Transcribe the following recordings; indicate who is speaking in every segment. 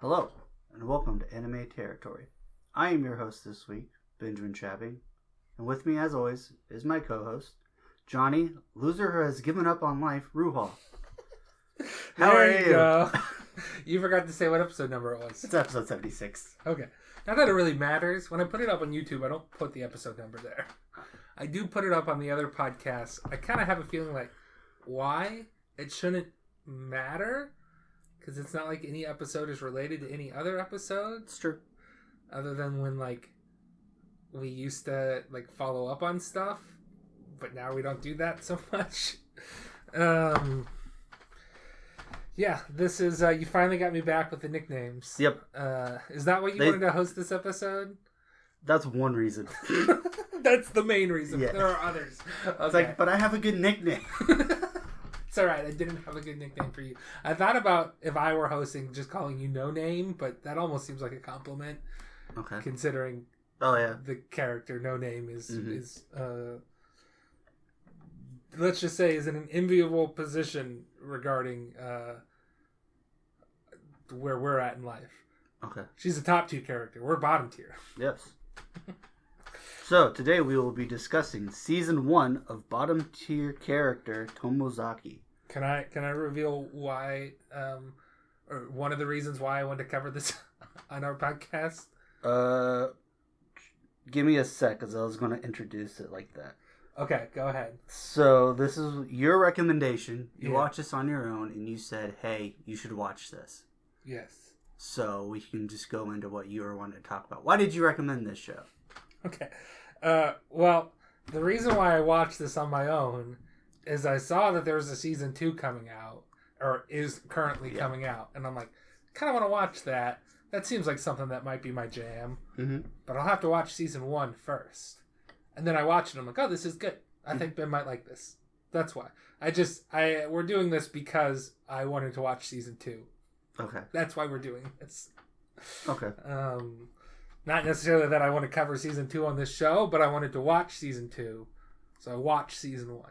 Speaker 1: Hello, and welcome to Anime Territory. I am your host this week, Benjamin Shabbing, and with me, as always, is my co-host, Johnny, loser who has given up on life, Ruhal.
Speaker 2: How are you? Go. You forgot to say what episode number it was.
Speaker 1: It's episode 76.
Speaker 2: Okay. Not that it really matters. When I put it up on YouTube, I don't put the episode number there. I do put it up on the other podcasts. I kind of have a feeling like, why? It shouldn't matter? Because it's not like any episode is related to any other episode.
Speaker 1: It's true.
Speaker 2: Other than when, we used to, follow up on stuff. But now we don't do that so much. Yeah, this is, you finally got me back with the nicknames.
Speaker 1: Yep.
Speaker 2: Is that what you wanted to host this episode?
Speaker 1: That's one reason.
Speaker 2: That's the main reason.
Speaker 1: Yeah.
Speaker 2: There are others. Okay.
Speaker 1: It's like, but I have a good nickname.
Speaker 2: It's alright, I didn't have a good nickname for you. I thought about, if I were hosting, just calling you No Name, but that almost seems like a compliment.
Speaker 1: Okay.
Speaker 2: Considering the character No Name is let's just say, is in an enviable position regarding where we're at in life.
Speaker 1: Okay.
Speaker 2: She's a top tier character. We're bottom tier.
Speaker 1: Yes. So, today we will be discussing Season 1 of bottom tier character Tomozaki.
Speaker 2: Can I reveal why, or one of the reasons why I wanted to cover this on our podcast?
Speaker 1: Give me a sec, because I was going to introduce it like that.
Speaker 2: Okay, go ahead.
Speaker 1: So, this is your recommendation. You watched this on your own, and you said, hey, you should watch this.
Speaker 2: Yes.
Speaker 1: So, we can just go into what you were wanting to talk about. Why did you recommend this show?
Speaker 2: Okay. Well, the reason why I watched this on my own is I saw that there was a season 2 coming out, or is currently coming out, and I'm like, kind of want to watch that. That seems like something that might be my jam, but I'll have to watch season 1 first. And then I watch it, and I'm like, oh, this is good. I think Ben might like this. That's why. We're doing this because I wanted to watch season 2.
Speaker 1: Okay.
Speaker 2: That's why we're doing this.
Speaker 1: Okay.
Speaker 2: Not necessarily that I want to cover season 2 on this show, but I wanted to watch season 2. So I watched season 1.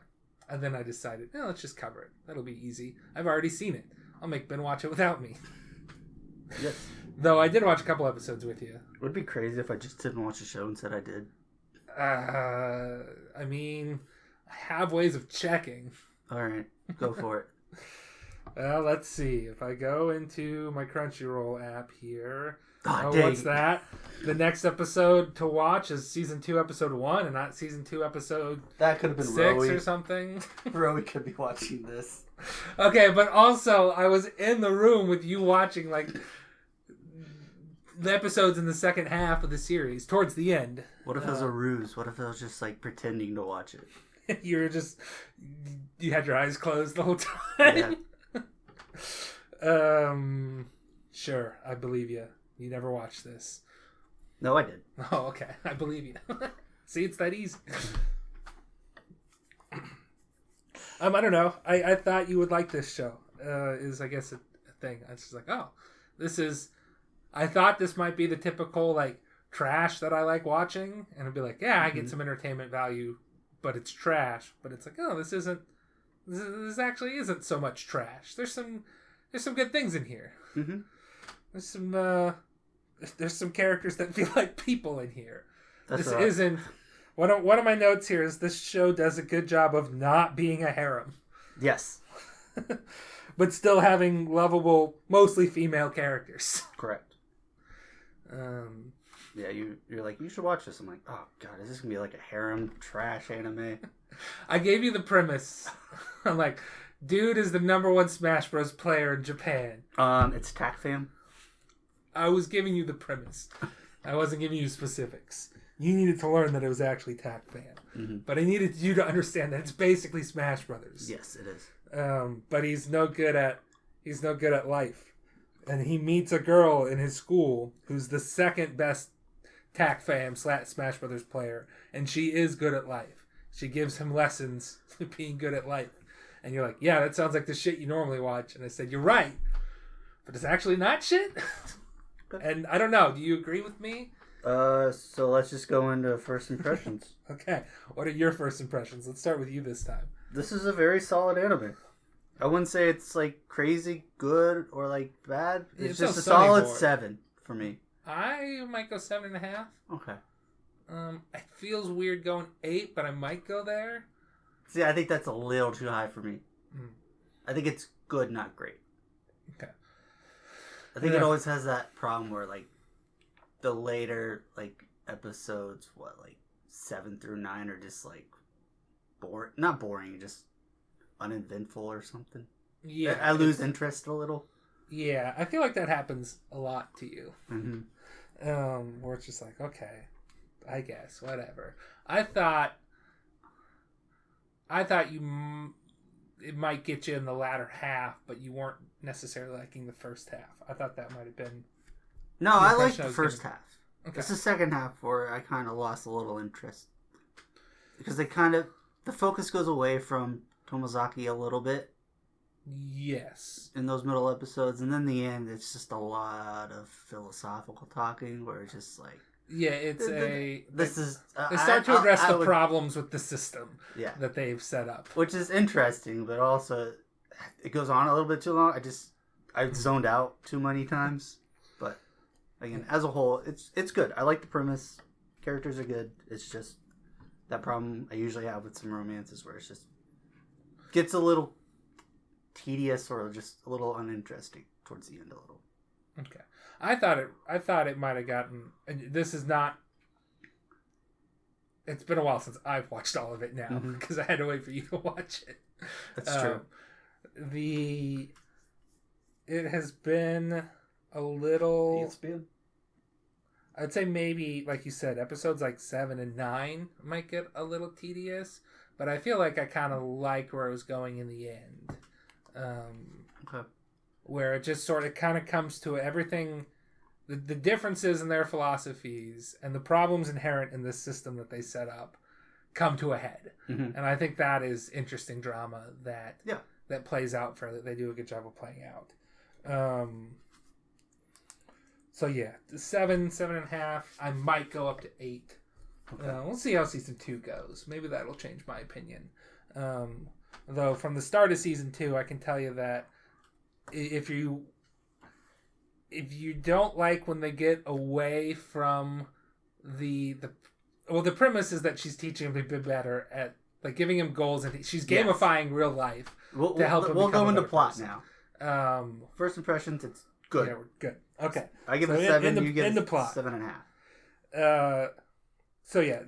Speaker 2: And then I decided, let's just cover it. That'll be easy. I've already seen it. I'll make Ben watch it without me.
Speaker 1: Yes.
Speaker 2: Though I did watch a couple episodes with you.
Speaker 1: It would be crazy if I just didn't watch the show and said I did.
Speaker 2: I mean, I have ways of checking.
Speaker 1: Alright, go for it.
Speaker 2: Well, let's see. If I go into my Crunchyroll app here... what's that? The next episode to watch is season 2, episode 1, and not season 2, episode
Speaker 1: that could have been
Speaker 2: 6
Speaker 1: Rowie.
Speaker 2: or something.
Speaker 1: Rowie could be watching this.
Speaker 2: Okay, but also, I was in the room with you watching, the episodes in the second half of the series, towards the end.
Speaker 1: What if it was a ruse? What if it was just, pretending to watch it?
Speaker 2: You had your eyes closed the whole time?
Speaker 1: Yeah.
Speaker 2: Sure, I believe you. You never watched this.
Speaker 1: No, I did.
Speaker 2: Oh, okay. I believe you. See, it's that easy. I don't know. I thought you would like this show. Is, I guess, a thing. I was just like, oh, this is... I thought this might be the typical, trash that I like watching. And I'd be like, yeah, I get some entertainment value, but it's trash. But it's like, oh, this actually isn't so much trash. There's some good things in here.
Speaker 1: Mm-hmm.
Speaker 2: There's some characters that feel like people in here.
Speaker 1: That's
Speaker 2: this
Speaker 1: right.
Speaker 2: isn't... One of my notes here is this show does a good job of not being a harem.
Speaker 1: Yes.
Speaker 2: But still having lovable, mostly female characters.
Speaker 1: Correct. Yeah, you're like, you should watch this. I'm like, oh, God, is this going to be like a harem trash anime?
Speaker 2: I gave you the premise. I'm like, dude is the #1 Smash Bros. Player in Japan.
Speaker 1: It's TACFAM.
Speaker 2: I was giving you the premise. I wasn't giving you specifics. You needed to learn that it was actually TACFAM. Mm-hmm. But I needed you to understand that it's basically Smash Brothers.
Speaker 1: Yes, it is.
Speaker 2: But he's no good at life. And he meets a girl in his school who's the second best TACFAM Smash Brothers player, and she is good at life. She gives him lessons to being good at life. And you're like, yeah, that sounds like the shit you normally watch. And I said, you're right. But it's actually not shit. And I don't know. Do you agree with me?
Speaker 1: So let's just go into first impressions.
Speaker 2: Okay. What are your first impressions? Let's start with you this time.
Speaker 1: This is a very solid anime. I wouldn't say it's like crazy good or like bad. It's just
Speaker 2: a
Speaker 1: a solid
Speaker 2: board.
Speaker 1: 7 for me.
Speaker 2: I might go 7.5.
Speaker 1: Okay.
Speaker 2: It feels weird going 8, but I might go there.
Speaker 1: See, I think that's a little too high for me. I think it's good, not great.
Speaker 2: Okay.
Speaker 1: I think it always has that problem where like the later like episodes, like 7 through 9 are just like boring. Not boring, just uneventful or something.
Speaker 2: Yeah.
Speaker 1: I lose interest a little.
Speaker 2: Yeah, I feel like that happens a lot to you.
Speaker 1: Mm-hmm.
Speaker 2: Where it's just like, okay, I guess, whatever. I thought it might get you in the latter half, but you weren't necessarily liking the first half. I thought that might have been...
Speaker 1: No, I liked the first half.
Speaker 2: Okay.
Speaker 1: It's the second half where I kind of lost a little interest. Because the focus goes away from Tomozaki a little bit.
Speaker 2: Yes.
Speaker 1: In those middle episodes. And then the end, it's just a lot of philosophical talking where it's just like...
Speaker 2: Yeah, it's
Speaker 1: They
Speaker 2: start to address the problems with the system that they've set up.
Speaker 1: Which is interesting, but also it goes on a little bit too long. I zoned out too many times. But again, as a whole, it's good. I like the premise. Characters are good. It's just that problem I usually have with some romances where it just gets a little tedious or just a little uninteresting towards the end a little.
Speaker 2: Okay. I thought it might have gotten... This is not... It's been a while since I've watched all of it now because I had to wait for you to watch it.
Speaker 1: That's true.
Speaker 2: It has been a little...
Speaker 1: It's been...
Speaker 2: I'd say maybe, like you said, episodes like 7 and 9 might get a little tedious, but I feel like I kind of like where it was going in the end.
Speaker 1: Okay.
Speaker 2: Where it just sort of kind of comes to everything, the differences in their philosophies and the problems inherent in this system that they set up come to a head. And I think that is interesting drama that plays out further. They do a good job of playing out. So yeah, 7.5. I might go up to 8. Okay. We'll see how season 2 goes. Maybe that'll change my opinion. Though from the start of season 2, I can tell you that if you don't like when they get away from the premise is that she's teaching him to be better at like giving him goals and she's gamifying real life to help him.
Speaker 1: We'll go into plot
Speaker 2: person.
Speaker 1: now. First impressions, it's good.
Speaker 2: Yeah, we're good. Okay,
Speaker 1: I give it 7. You give it 7.5.
Speaker 2: So yeah,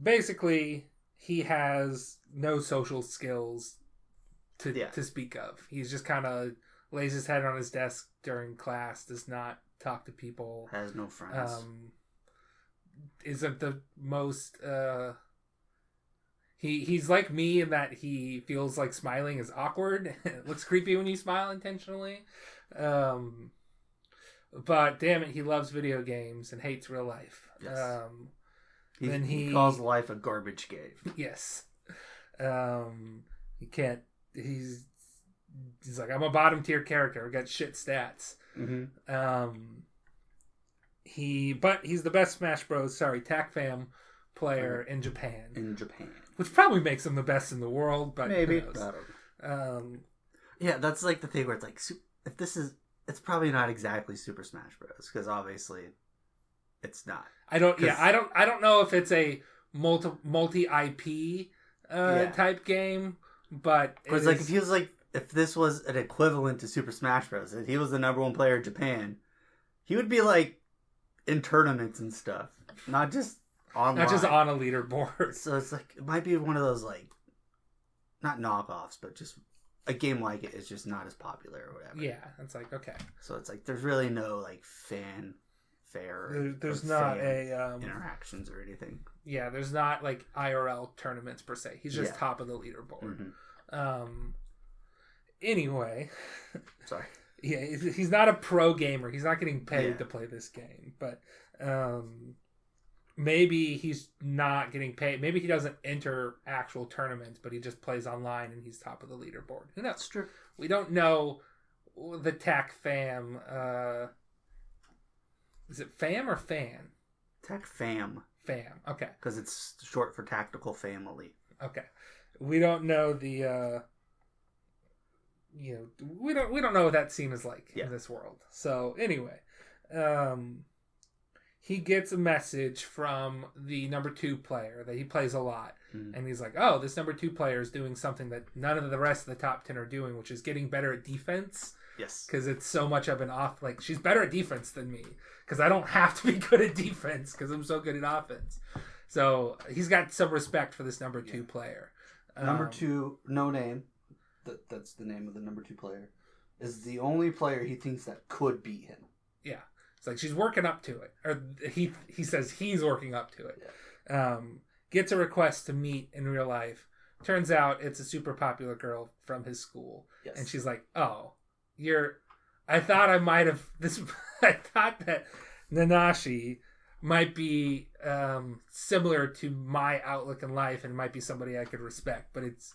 Speaker 2: basically he has no social skills to speak of. He's just kind of lays his head on his desk during class, does not talk to people,
Speaker 1: has no friends,
Speaker 2: isn't the most he's like me in that he feels like smiling is awkward. It looks creepy when you smile intentionally, but damn it, he loves video games and hates real life.
Speaker 1: Yes. He calls life a garbage game.
Speaker 2: Yes. He can't. He's like, I'm a bottom tier character. I got shit stats. He's the best Smash Bros. TAC-FAM player in Japan. Which probably makes him the best in the world, but
Speaker 1: maybe.
Speaker 2: Yeah,
Speaker 1: that's like the thing where it's like, it's probably not exactly Super Smash Bros. Because obviously, it's not. I don't
Speaker 2: know if it's a multi IP type game, but
Speaker 1: because like if this was an equivalent to Super Smash Bros. If he was the number 1 player in Japan, he would be like in tournaments and stuff, not just online,
Speaker 2: not just on a leaderboard.
Speaker 1: So it's like it might be one of those like not knockoffs, but just a game like it is just not as popular or whatever.
Speaker 2: Yeah, it's like okay.
Speaker 1: So it's like there's really no like fanfare.
Speaker 2: There's not a
Speaker 1: interactions or anything.
Speaker 2: Yeah, there's not like IRL tournaments per se. He's just top of the leaderboard. Anyway,
Speaker 1: sorry.
Speaker 2: Yeah, he's not a pro gamer. He's not getting paid to play this game. But maybe he's not getting paid. Maybe he doesn't enter actual tournaments, but he just plays online and he's top of the leaderboard. Who knows?
Speaker 1: That's true.
Speaker 2: We don't know the TAC-FAM. Is it FAM or FAN?
Speaker 1: TAC-FAM.
Speaker 2: FAM. Okay.
Speaker 1: Because it's short for Tactical Family.
Speaker 2: Okay. We don't know the we don't know what that scene is like in this world. So anyway, he gets a message from the number 2 player that he plays a lot. And he's like, oh, this number 2 player is doing something that none of the rest of the top 10 are doing, which is getting better at defense.
Speaker 1: Yes.
Speaker 2: Because it's so much of an off... Like, she's better at defense than me. Because I don't have to be good at defense because I'm so good at offense. So he's got some respect for this number 2 player.
Speaker 1: Number 2, no name. That's the name of the number 2 player. Is the only player he thinks that could beat him.
Speaker 2: Yeah. It's like, she's working up to it. Or he says he's working up to it. Yeah. Gets a request to meet in real life. Turns out it's a super popular girl from his school. Yes. And she's like, oh, I thought that Nanashi might be similar to my outlook in life and might be somebody I could respect, but it's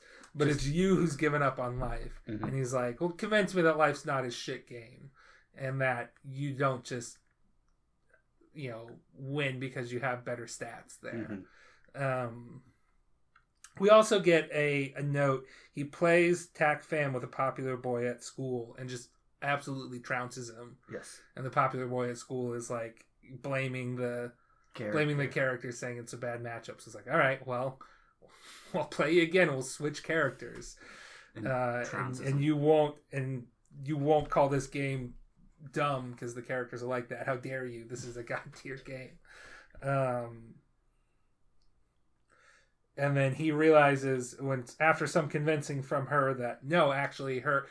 Speaker 2: you who's given up on life. Mm-hmm. And he's like, well, convince me that life's not a shit game and that you don't just win because you have better stats there. Mm-hmm. We also get a note. He plays Tac Fan with a popular boy at school and just absolutely trounces him. Yes. And the popular boy at school is like blaming the character, saying it's a bad matchup. So it's like, all right, well, we'll play you again. We'll switch characters. And you won't call this game dumb because the characters are like that. How dare you? This is a god tier game. And then he realizes after some convincing from her that no, actually her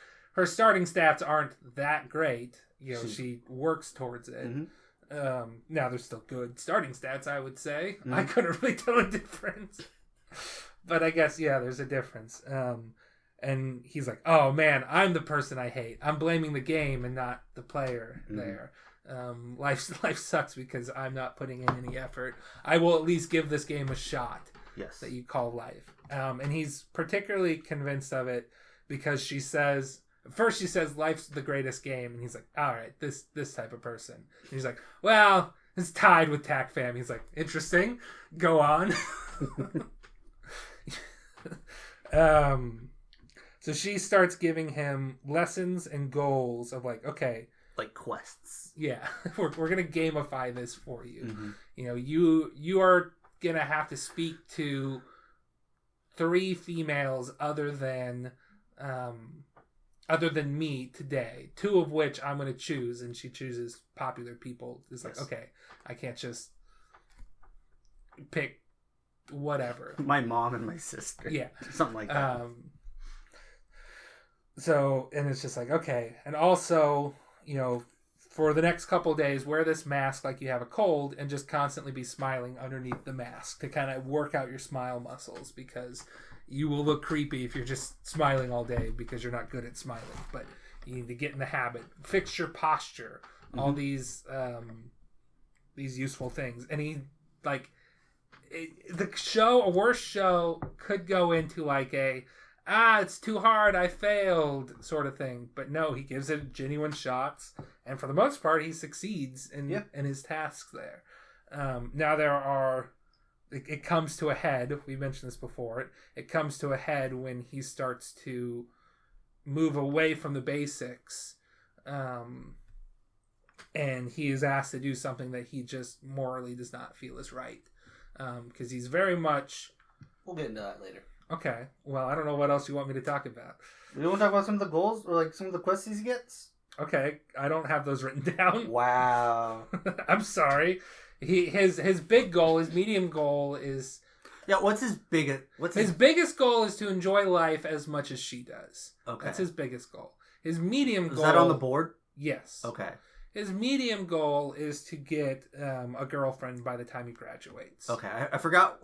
Speaker 2: starting stats aren't that great. She works towards it. Mm-hmm. Now they're still good starting stats, I would say. Mm-hmm. I couldn't really tell a difference. But I guess, there's a difference. And he's like, oh man, I'm the person I hate. I'm blaming the game and not the player there. Life sucks because I'm not putting in any effort. I will at least give this game a shot. Yes. That you call life. And he's particularly convinced of it because she says life's the greatest game. And he's like, all right, this type of person. And he's like, well, it's tied with Tac Fam. He's like, interesting. Go on. So she starts giving him lessons and goals of like, okay.
Speaker 1: Like quests.
Speaker 2: Yeah. We're going to gamify this for you. Mm-hmm. You are going to have to speak to 3 females other than me today, 2 of which I'm going to choose. And she chooses popular people. It's like, okay, I can't just pick whatever.
Speaker 1: My mom and my sister.
Speaker 2: Yeah.
Speaker 1: Something like that.
Speaker 2: So, and it's just like, okay. And also, for the next couple of days, wear this mask like you have a cold and just constantly be smiling underneath the mask to kind of work out your smile muscles because you will look creepy if you're just smiling all day because you're not good at smiling. But you need to get in the habit. Fix your posture. Mm-hmm. All these useful things. And he, a worse show could go into like it's too hard, I failed sort of thing. But no, he gives it genuine shots. And for the most part, he succeeds in his tasks there. Now it comes to a head. We mentioned this before. It comes to a head when he starts to move away from the basics. And he is asked to do something that he just morally does not feel is right. Because he's very much...
Speaker 1: We'll get into that later.
Speaker 2: Okay. Well, I don't know what us you want me to talk about.
Speaker 1: You want to talk about some of the goals or like some of the quests he gets?
Speaker 2: Okay. I don't have those written down.
Speaker 1: Wow.
Speaker 2: I'm sorry. His big goal, his medium goal is...
Speaker 1: Yeah, what's his biggest...
Speaker 2: His biggest goal is to enjoy life as much as she does. Okay. That's his biggest goal. His medium goal...
Speaker 1: Is that on the board?
Speaker 2: Yes.
Speaker 1: Okay.
Speaker 2: His medium goal is to get a girlfriend by the time he graduates.
Speaker 1: Okay, I forgot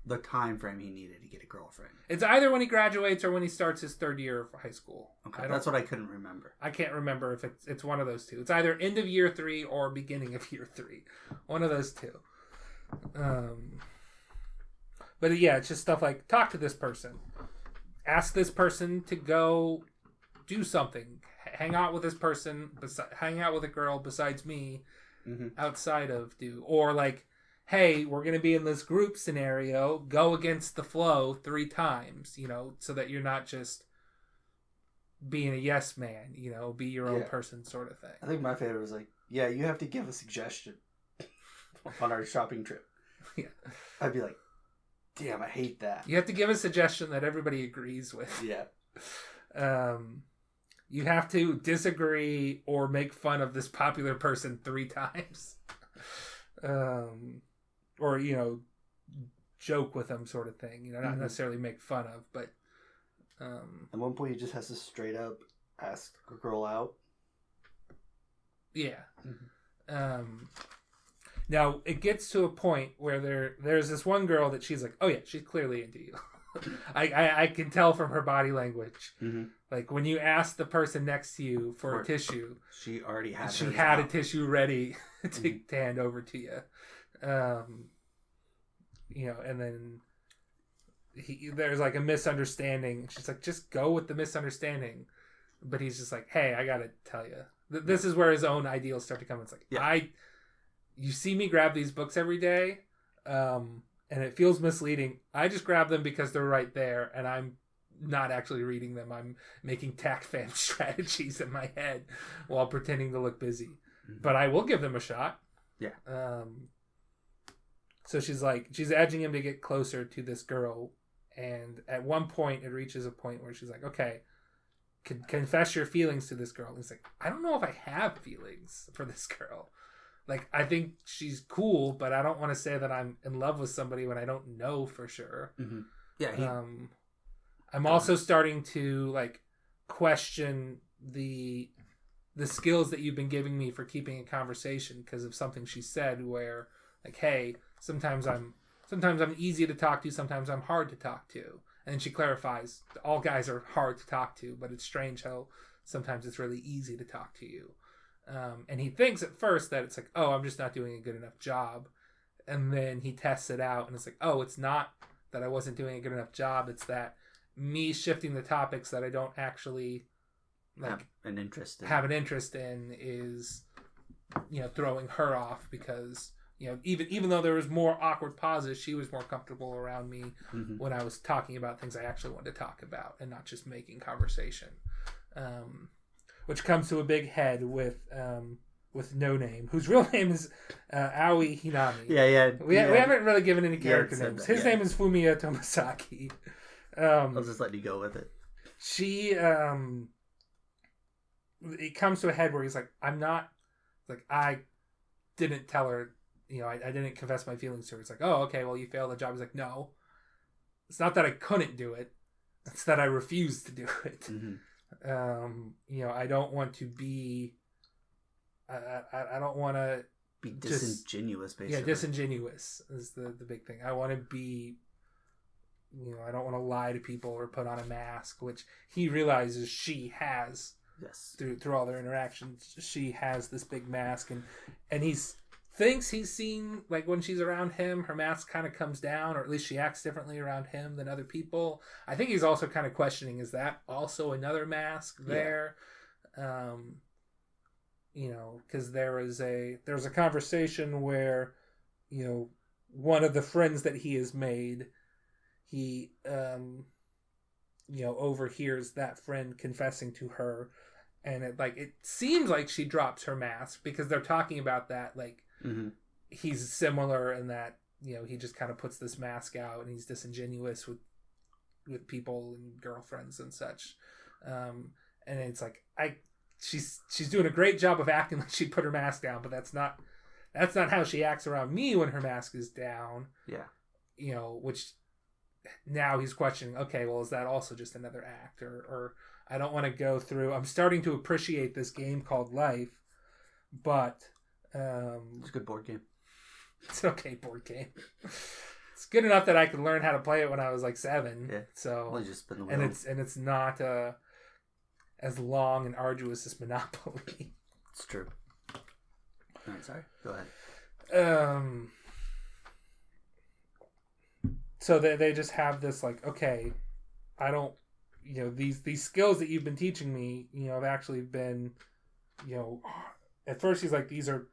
Speaker 1: the time frame he needed to get a girlfriend.
Speaker 2: It's either when he graduates or when he starts his 3rd year of high school.
Speaker 1: Okay, that's what I couldn't remember.
Speaker 2: I can't remember if it's one of those two. It's either end of year 3 or beginning of year 3. One of those two. But yeah, it's just stuff like talk to this person, ask this person to go do something. Hang out with this person, hang out with a girl besides me, outside of or like, hey, we're going to be in this group scenario, go against the flow 3 times, so that you're not just being a yes man, you know, be your own person sort of thing.
Speaker 3: I think my favorite was like, yeah, you have to give a suggestion on our shopping trip.
Speaker 2: Yeah.
Speaker 3: I'd be like, damn, I hate that.
Speaker 2: You have to give a suggestion that everybody agrees with.
Speaker 3: Yeah.
Speaker 2: You have to disagree or make fun of this popular person 3 times. Or, you know, joke with them sort of thing. You know, not necessarily make fun of, but...
Speaker 3: At one point, he just has to straight up ask a girl out.
Speaker 2: Yeah. Now, it gets to a point where there's this one girl that she's like, oh yeah, she's clearly into you. I can tell from her body language. Mm-hmm. Like, when you ask the person next to you for a tissue,
Speaker 3: she already had
Speaker 2: a tissue ready to hand over to you. You know, and then there's like a misunderstanding. She's like, just go with the misunderstanding. But he's just like, hey, I gotta tell you. This is where his own ideals start to come. It's like, you see me grab these books every day, and it feels misleading. I just grab them because they're right there, and I'm not actually reading them. I'm making tact fam strategies in my head while pretending to look busy. Mm-hmm. But I will give them a shot.
Speaker 3: Yeah.
Speaker 2: So she's edging him to get closer to this girl, and at one point it reaches a point where she's like, okay, confess your feelings to this girl. And he's like, I don't know if I have feelings for this girl. Like, I think she's cool, but I don't want to say that I'm in love with somebody when I don't know for sure.
Speaker 3: Mm-hmm. Yeah.
Speaker 2: I'm also starting to like question the skills that you've been giving me for keeping a conversation because of something she said where like, hey, sometimes I'm easy to talk to, sometimes I'm hard to talk to. And then she clarifies, all guys are hard to talk to, but it's strange how sometimes it's really easy to talk to you. And he thinks at first that it's like, oh, I'm just not doing a good enough job. And then he tests it out and it's like, oh, it's not that I wasn't doing a good enough job. It's that me shifting the topics that I don't actually like
Speaker 3: have an interest
Speaker 2: in is, you know, throwing her off because, you know, even though there was more awkward pauses, she was more comfortable around me when I was talking about things I actually wanted to talk about and not just making conversation. Which comes to a big head with No Name, whose real name is Aoi Hinami.
Speaker 3: Yeah.
Speaker 2: We haven't really given any character names. His name is Fumiya Tomozaki.
Speaker 3: I'll just let you go with it.
Speaker 2: She, it comes to a head where he's like, I didn't tell her, you know, I didn't confess my feelings to her. It's like, oh, okay, well, you failed the job. He's like, no, it's not that I couldn't do it. It's that I refused to do it. Mm-hmm. You know, I don't want to be, I don't want to
Speaker 3: be disingenuous, basically.
Speaker 2: Yeah, disingenuous is the big thing. I want to be, you know, I don't want to lie to people or put on a mask, which he realizes she has.
Speaker 3: Yes.
Speaker 2: Through all their interactions, she has this big mask, and he's thinks he's seen, like, when she's around him, her mask kind of comes down, or at least she acts differently around him than other people. I think he's also kind of questioning, is that also another mask there? Yeah. You know, because there was a conversation where, you know, one of the friends that he has made, he, you know, overhears that friend confessing to her, and it seems like she drops her mask because they're talking about that, like, he's similar in that, you know, he just kind of puts this mask out and he's disingenuous with people and girlfriends and such. And it's like, she's doing a great job of acting like she put her mask down, but that's not how she acts around me when her mask is down.
Speaker 3: Yeah.
Speaker 2: You know, which now he's questioning, okay, well, is that also just another act? Or I don't want to go through, I'm starting to appreciate this game called life, but
Speaker 3: it's a good board game.
Speaker 2: It's an okay board game. It's good enough that I could learn how to play it when I was like 7. Yeah. So
Speaker 3: well, just spin the wheel.
Speaker 2: and it's not as long and arduous as Monopoly.
Speaker 3: It's true. All right, sorry. Go ahead.
Speaker 2: So they just have this, like, okay, I don't, you know, these skills that you've been teaching me, you know, have actually been, you know, at first he's like, these are,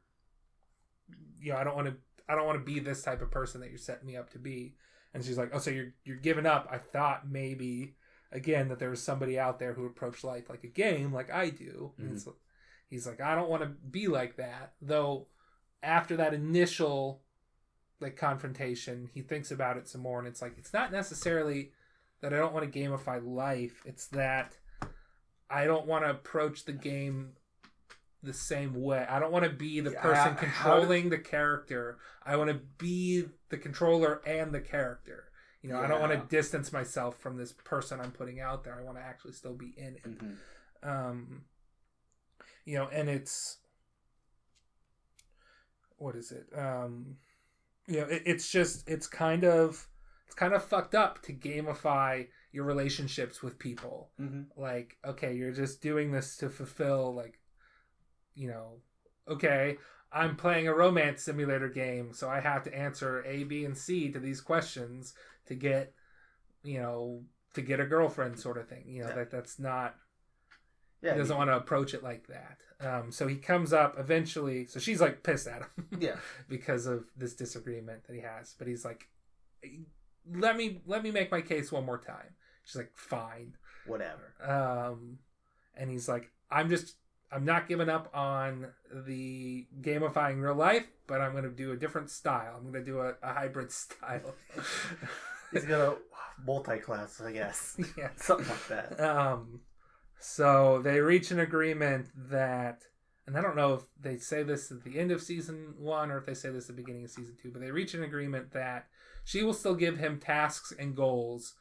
Speaker 2: you know, I don't want to be this type of person that you're setting me up to be. And she's like, oh, so you're giving up. I thought maybe again, that there was somebody out there who approached life like a game, like I do.
Speaker 1: Mm-hmm.
Speaker 2: And he's like, I don't want to be like that. Though after that initial like confrontation, he thinks about it some more, and it's like, it's not necessarily that I don't want to gamify life. It's that I don't want to approach the game the same way. I don't want to be the person controlling the character. I want to be the controller and the character. You know, I don't want to distance myself from this person I'm putting out there. I want to actually still be in it.
Speaker 1: Mm-hmm.
Speaker 2: You know, and it's, what is it? You know, it's kind of fucked up to gamify your relationships with people.
Speaker 1: Mm-hmm.
Speaker 2: Like, okay, you're just doing this to fulfill, like, you know, okay, I'm playing a romance simulator game, so I have to answer A, B, and C to these questions to get, you know, to get a girlfriend, sort of thing. You know, that's not. Yeah, he doesn't want to approach it like that. So he comes up eventually. So she's like pissed at him, because of this disagreement that he has. But he's like, let me make my case one more time. She's like, fine,
Speaker 1: whatever.
Speaker 2: And he's like, I'm not giving up on the gamifying real life, but I'm going to do a different style. I'm going to do a hybrid style.
Speaker 1: He's got a multi-class, I guess.
Speaker 2: Yeah.
Speaker 1: Something like that.
Speaker 2: So they reach an agreement that, and I don't know if they say this at the end of season 1 or if they say this at the beginning of season 2, but they reach an agreement that she will still give him tasks and goals,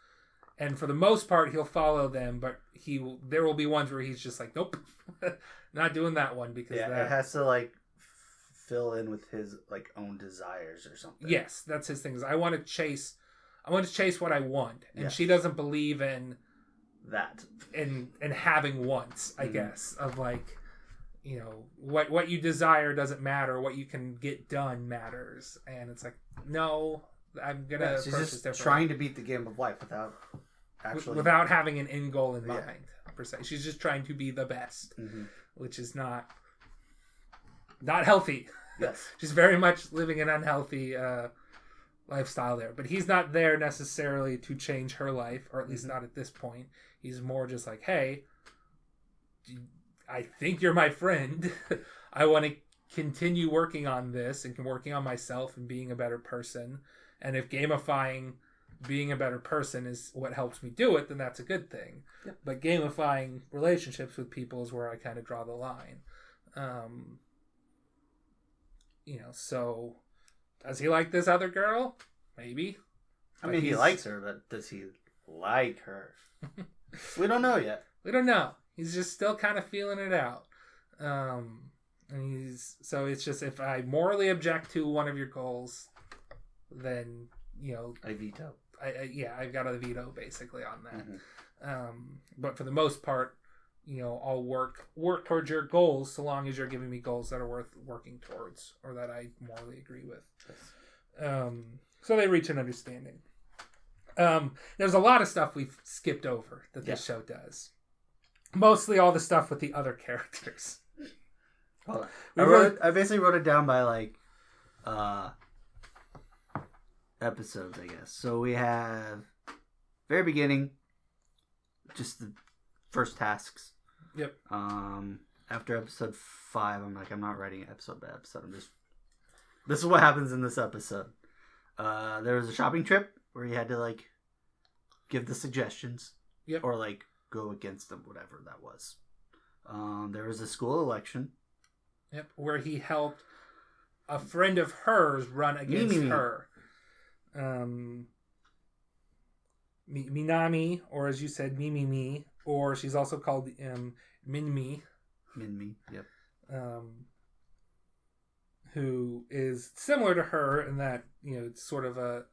Speaker 2: and for the most part he'll follow them, but there will be ones where he's just like, nope, not doing that one, because
Speaker 1: it has to like fill in with his like own desires or something.
Speaker 2: Yes, that's his thing. Is I want to chase what I want, and she doesn't believe in
Speaker 1: that,
Speaker 2: in having wants, I guess, of like, you know, what you desire doesn't matter, what you can get done matters. And it's like, no, I'm gonna
Speaker 1: she's just trying to beat the game of life without
Speaker 2: having an end goal in mind, per se. She's just trying to be the best, which is not healthy.
Speaker 1: Yes.
Speaker 2: She's very much living an unhealthy lifestyle there, but he's not there necessarily to change her life, or at least not at this point. He's more just like, hey, I think you're my friend. I want to continue working on this and working on myself and being a better person. And if gamifying being a better person is what helps me do it, then that's a good thing. Yep. But gamifying relationships with people is where I kind of draw the line. You know, so does he like this other girl? Maybe.
Speaker 1: I mean, he likes her, but does he like her? We don't know yet.
Speaker 2: We don't know. He's just still kind of feeling it out. And so it's just, if I morally object to one of your goals, then, you know,
Speaker 1: I veto.
Speaker 2: I've got a veto basically on that. But for the most part, you know, I'll work towards your goals so long as you're giving me goals that are worth working towards or that I morally agree with. Yes. So they reach an understanding. There's a lot of stuff we've skipped over that this show does. Mostly all the stuff with the other characters.
Speaker 1: Well, I basically wrote it down by like episodes, I guess. So we have very beginning, just the first tasks.
Speaker 2: Yep.
Speaker 1: After episode 5, I'm not writing it episode by episode. This is what happens in this episode. There was a shopping trip where you had to like give the suggestions.
Speaker 2: Yep.
Speaker 1: Or like go against them, whatever that was. There was a school election.
Speaker 2: Yep. Where he helped a friend of hers run against her. Minami, or as you said, Mimi, or she's also called Minmi.
Speaker 1: Minmi, yep.
Speaker 2: Who is similar to her in that, you know, it's sort of a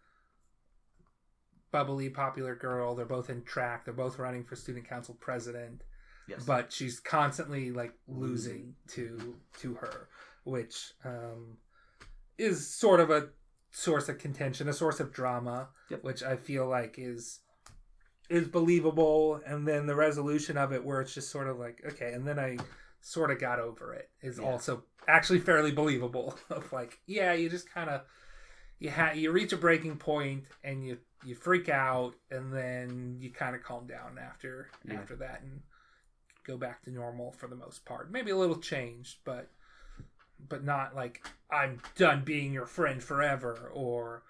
Speaker 2: bubbly, popular girl. They're both in track. They're both running for student council president. Yes. But she's constantly like losing to her, which is sort of a source of contention, a source of drama, which I feel like is believable. And then the resolution of it, where it's just sort of like, okay, and then I sort of got over it, is also actually fairly believable. Of like, yeah, you just kind of you reach a breaking point and you you freak out, and then you kind of calm down after that and go back to normal for the most part. Maybe a little changed, but not like I'm done being your friend forever, or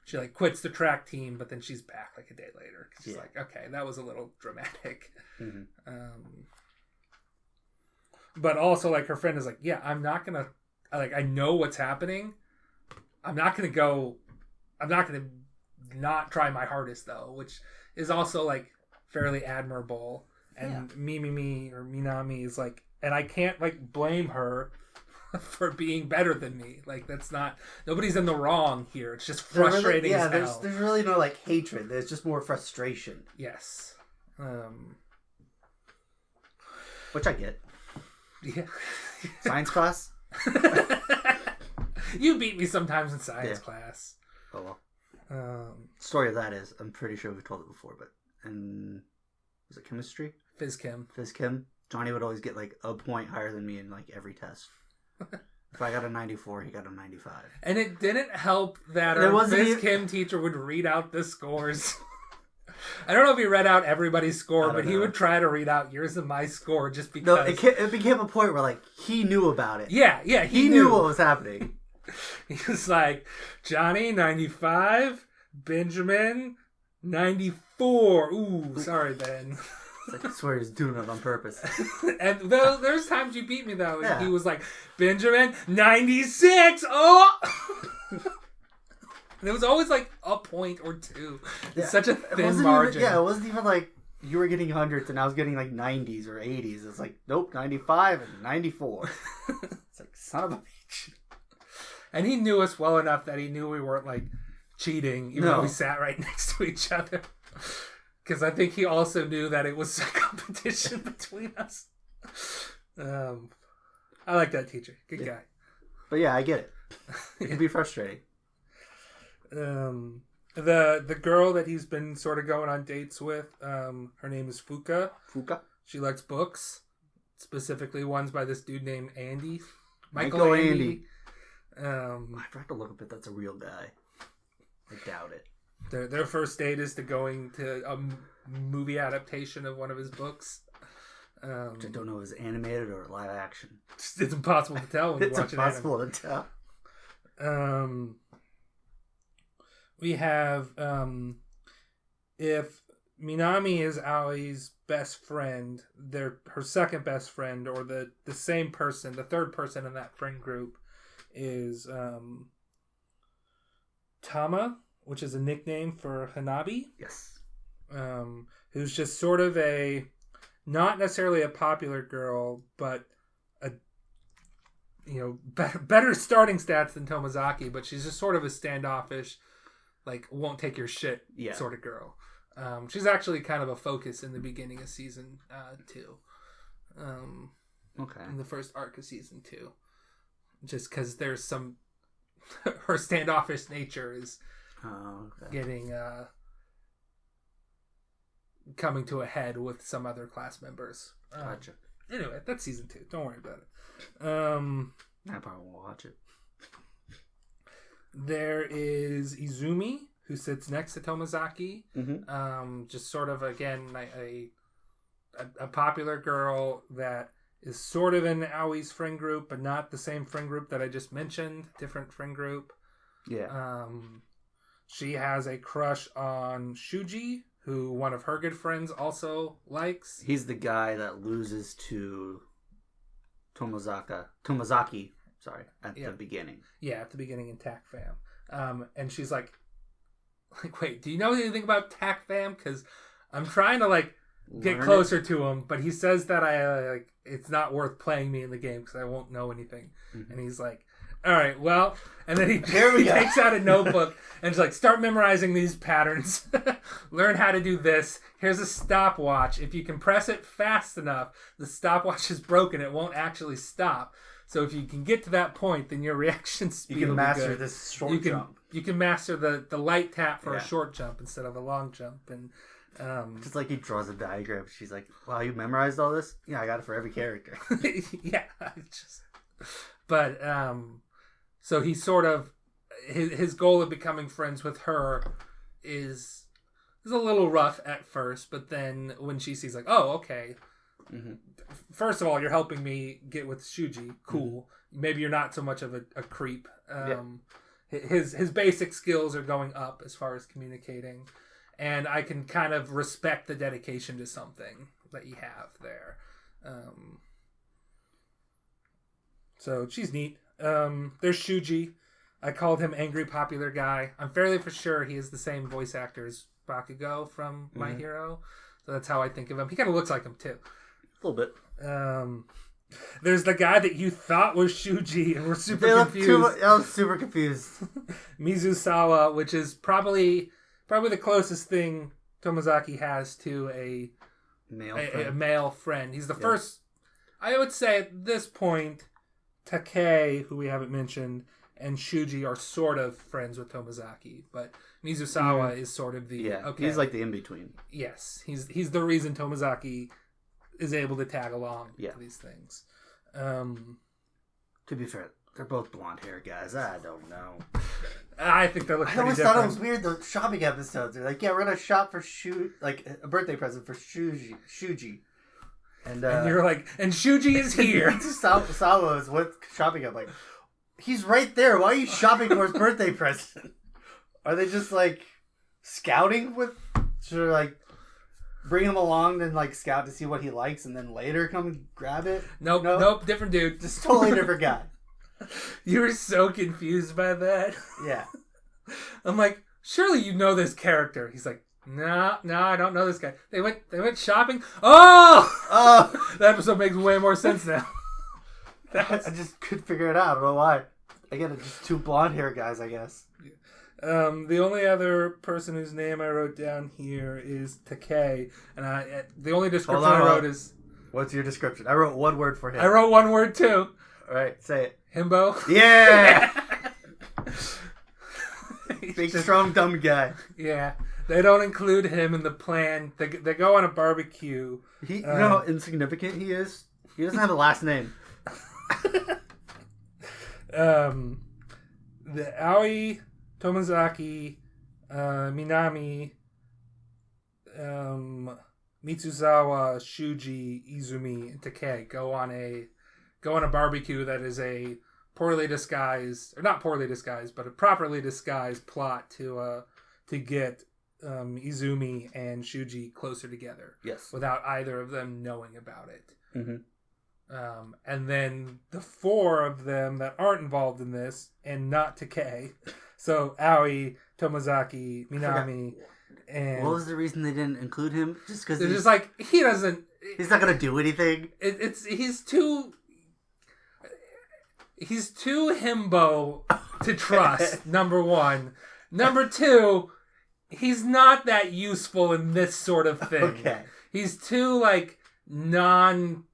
Speaker 2: she like quits the track team, but then she's back like a day later. She's like, okay, that was a little dramatic. But also like her friend is like, yeah, I'm not gonna I know what's happening. I'm not gonna not try my hardest though, which is also like fairly admirable. And Minami is like, and I can't like blame her for being better than me. Like that's not, nobody's in the wrong here. It's just frustrating as hell.
Speaker 3: There's really no like hatred. There's just more frustration.
Speaker 2: Yes.
Speaker 3: Which I get.
Speaker 2: Yeah.
Speaker 3: Science class?
Speaker 2: You beat me sometimes in science class.
Speaker 3: Oh well. Story of that is, I'm pretty sure we've told it before, but was it chemistry?
Speaker 2: Phys chem.
Speaker 3: Johnny would always get like a point higher than me in like every test. If I got a 94, he got a 95.
Speaker 2: And it didn't help that our phys chem teacher would read out the scores. I don't know if he read out everybody's score, but he would try to read out yours and my score just because.
Speaker 3: No, it became a point where like he knew about it.
Speaker 2: Yeah,
Speaker 3: he knew what was happening.
Speaker 2: He was like, Johnny 95, Benjamin 94. Ooh, sorry, Ben.
Speaker 3: Like, I swear he's doing it on purpose.
Speaker 2: And there's times you beat me though. And he was like, Benjamin 96. Oh. And it was always like a point or two. It's such a thin margin.
Speaker 3: It wasn't even like you were getting hundreds and I was getting like 90s or 80s. It's like, nope, 95 and 94. It's like, son of a bitch.
Speaker 2: And he knew us well enough that he knew we weren't like cheating, even though we sat right next to each other. Because I think he also knew that it was a competition between us. I like that teacher. Good guy.
Speaker 3: But yeah, I get it. It can be frustrating.
Speaker 2: The girl that he's been sort of going on dates with, her name is Fuka. She likes books, specifically ones by this dude named Andy. Michael Andy.
Speaker 3: I forgot to look up if that's a real guy. I doubt it.
Speaker 2: Their first date is to going to a movie adaptation of one of his books.
Speaker 3: Which I don't know if it's animated or live action.
Speaker 2: It's impossible to tell when you watch it.
Speaker 3: It's impossible to tell.
Speaker 2: We have if Minami is Aoi's best friend, her second best friend, or the same person, the third person in that friend group is Tama, which is a nickname for Hanabi.
Speaker 3: Yes.
Speaker 2: Who's just sort of not necessarily a popular girl, but a better starting stats than Tomozaki, but she's just sort of a standoffish, like won't take your shit sort of girl. She's actually kind of a focus in the beginning of season 2.
Speaker 3: Okay.
Speaker 2: In the first arc of season 2, just because there's some her standoffish nature is getting coming to a head with some other class members.
Speaker 3: Gotcha.
Speaker 2: Anyway, that's season 2. Don't worry about it.
Speaker 3: I probably won't watch it.
Speaker 2: There is Izumi, who sits next to Tomozaki.
Speaker 3: Mm-hmm.
Speaker 2: Just sort of, again, a popular girl that is sort of in Aoi's friend group, but not the same friend group that I just mentioned. Different friend group.
Speaker 3: Yeah.
Speaker 2: She has a crush on Shuji, who one of her good friends also likes.
Speaker 3: He's the guy that loses to Tomozaki, at the beginning.
Speaker 2: Yeah, at the beginning in TAC Fam. And she's like, wait, do you know anything about TAC Fam? Because I'm trying to get closer to him, but he says that it's not worth playing me in the game because I won't know anything. Mm-hmm. And he's like, all right, well, and then he takes out a notebook and is like, start memorizing these patterns. Learn how to do this. Here's a stopwatch. If you can press it fast enough, the stopwatch is broken. It won't actually stop. So if you can get to that point, then your reaction speed will be good.
Speaker 3: You can master this short jump.
Speaker 2: You can master the light tap for a short jump instead of a long jump. And
Speaker 3: just like he draws a diagram. She's like, wow, you memorized all this? Yeah, I got it for every character.
Speaker 2: Yeah. But so he sort of, his goal of becoming friends with her is a little rough at first, but then when she sees like, oh, okay. Mm-hmm. First of all, you're helping me get with Shuji. Cool. Mm-hmm. Maybe you're not so much of a creep. His basic skills are going up as far as communicating, and I can kind of respect the dedication to something that you have there. So she's neat. There's Shuji. I called him Angry Popular Guy. I'm fairly for sure he is the same voice actor as Bakugo from My Hero. So that's how I think of him. He kind of looks like him too.
Speaker 1: A little bit.
Speaker 2: There's the guy that you thought was Shuji and we're super confused.
Speaker 1: I was super confused.
Speaker 2: Mizusawa, which is probably the closest thing Tomozaki has to a male friend. He's the first, I would say at this point, Takei, who we haven't mentioned, and Shuji are sort of friends with Tomozaki, but Mizusawa is sort of the
Speaker 1: he's like the in between.
Speaker 2: Yes, he's the reason Tomozaki is able to tag along to these things.
Speaker 1: To be fair, they're both blonde hair guys. I don't know.
Speaker 2: I think they look pretty different.
Speaker 1: I always thought it was weird, those shopping episodes. They're like, we're going to shop for like a birthday present for Shuji. And
Speaker 2: you're like, and Shuji is here.
Speaker 1: Sawa is what shopping up. Like, he's right there. Why are you shopping for his birthday present? Are they just like scouting with? Should I, like bring him along, then like scout to see what he likes, and then later come and grab it?
Speaker 2: Nope, different dude.
Speaker 1: Just totally different guy.
Speaker 2: You were so confused by that.
Speaker 1: Yeah.
Speaker 2: I'm like, surely you know this character. He's like, no, I don't know this guy. They went shopping. Oh! That episode makes way more sense now.
Speaker 1: I just couldn't figure it out. I don't know why. Again, it's just two blonde hair guys, I guess.
Speaker 2: The only other person whose name I wrote down here is Takei, and the only description I wrote is...
Speaker 1: What's your description? I wrote one word for him.
Speaker 2: I wrote one word too.
Speaker 1: All right, say it.
Speaker 2: Himbo.
Speaker 1: Yeah! Big, strong, dumb guy.
Speaker 2: Yeah. They don't include him in the plan. They go on a barbecue.
Speaker 1: You know how insignificant he is? He doesn't have a last name.
Speaker 2: The Aoi, Tomozaki, Minami, Mitsuzawa, Shuji, Izumi, and Takei go on a barbecue that is a poorly disguised, or not poorly disguised, but a properly disguised plot to get Izumi and Shuji closer together.
Speaker 1: Yes.
Speaker 2: Without either of them knowing about it.
Speaker 1: Mm-hmm.
Speaker 2: And then the four of them that aren't involved in this, and not Takei, so Aoi, Tomozaki, Minami, and...
Speaker 1: What was the reason they didn't include him? Just because
Speaker 2: they're just like, he doesn't...
Speaker 1: He's not going to do anything?
Speaker 2: He's too himbo to trust, number one. Number two, he's not that useful in this sort of thing.
Speaker 1: Okay. He's
Speaker 2: too, like, non-planning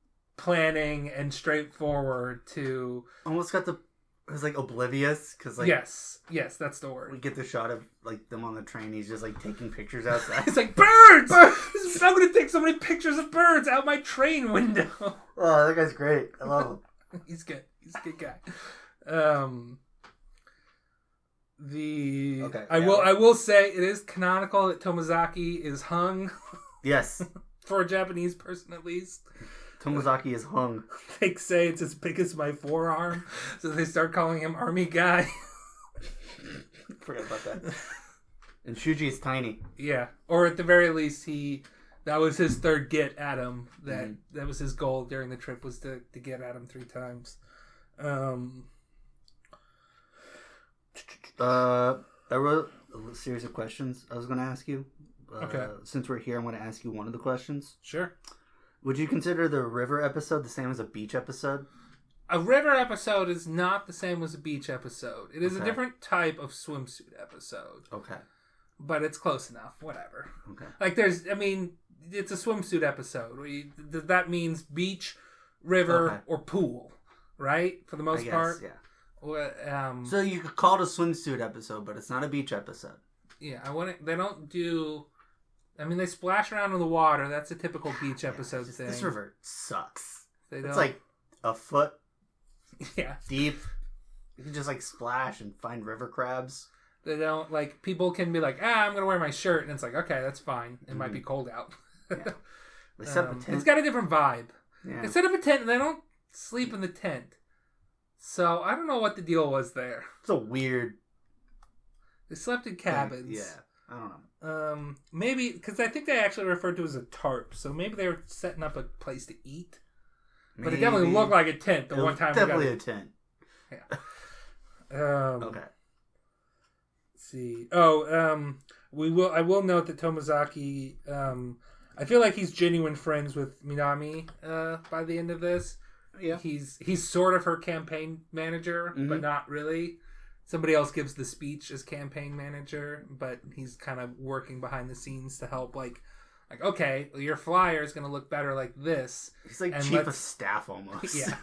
Speaker 2: and straightforward to...
Speaker 1: Almost got the... It was like oblivious, because like...
Speaker 2: Yes, that's the word.
Speaker 1: We get the shot of like them on the train, he's just like taking pictures outside.
Speaker 2: He's like, birds! I'm going to take so many pictures of birds out my train window.
Speaker 1: Oh, that guy's great. I love him.
Speaker 2: He's good. He's a good guy. I will say it is canonical that Tomozaki is hung.
Speaker 1: Yes.
Speaker 2: For a Japanese person, at least.
Speaker 1: Tomozaki is hung.
Speaker 2: They say it's as big as my forearm, so they start calling him Army Guy.
Speaker 1: Forgot about that. And Shuji is tiny.
Speaker 2: Yeah. Or at the very least, that was his third get at him. That was his goal during the trip, was to get at him 3 times.
Speaker 1: I wrote a series of questions I was going to ask you.
Speaker 2: Okay.
Speaker 1: Since we're here, I'm going to ask you one of the questions.
Speaker 2: Sure.
Speaker 1: Would you consider the river episode the same as a beach episode?
Speaker 2: A river episode is not the same as a beach episode. It is a different type of swimsuit episode.
Speaker 1: Okay.
Speaker 2: But it's close enough. Whatever.
Speaker 1: Okay.
Speaker 2: Like it's a swimsuit episode. That means beach, river, or pool, right? For the most part.
Speaker 1: Yeah. So you could call it a swimsuit episode, but it's not a beach episode.
Speaker 2: Yeah, they don't do... they splash around in the water. That's a typical beach episode thing.
Speaker 1: This river sucks. It's like a foot deep. You can just like splash and find river crabs.
Speaker 2: They don't like people can be like, I'm gonna wear my shirt, and it's like, okay, that's fine. It might be cold out.
Speaker 1: Yeah. They set up a tent.
Speaker 2: It's got a different vibe.
Speaker 1: Yeah.
Speaker 2: They set up a tent, and they don't sleep in the tent. So I don't know what the deal was there.
Speaker 1: It's a weird.
Speaker 2: They slept in cabins.
Speaker 1: Yeah, I don't know.
Speaker 2: Maybe because I think they actually referred to it as a tarp. So maybe they were setting up a place to eat. But it definitely looked like a tent. The one time
Speaker 1: definitely a tent.
Speaker 2: Yeah.
Speaker 1: Okay.
Speaker 2: Let's see. I will note that Tomozaki. I feel like he's genuine friends with Minami. By the end of this,
Speaker 1: yeah,
Speaker 2: he's sort of her campaign manager, but not really. Somebody else gives the speech as campaign manager, but he's kind of working behind the scenes to help, like okay, well, your flyer is going to look better like this.
Speaker 1: He's like chief of staff almost.
Speaker 2: Yeah.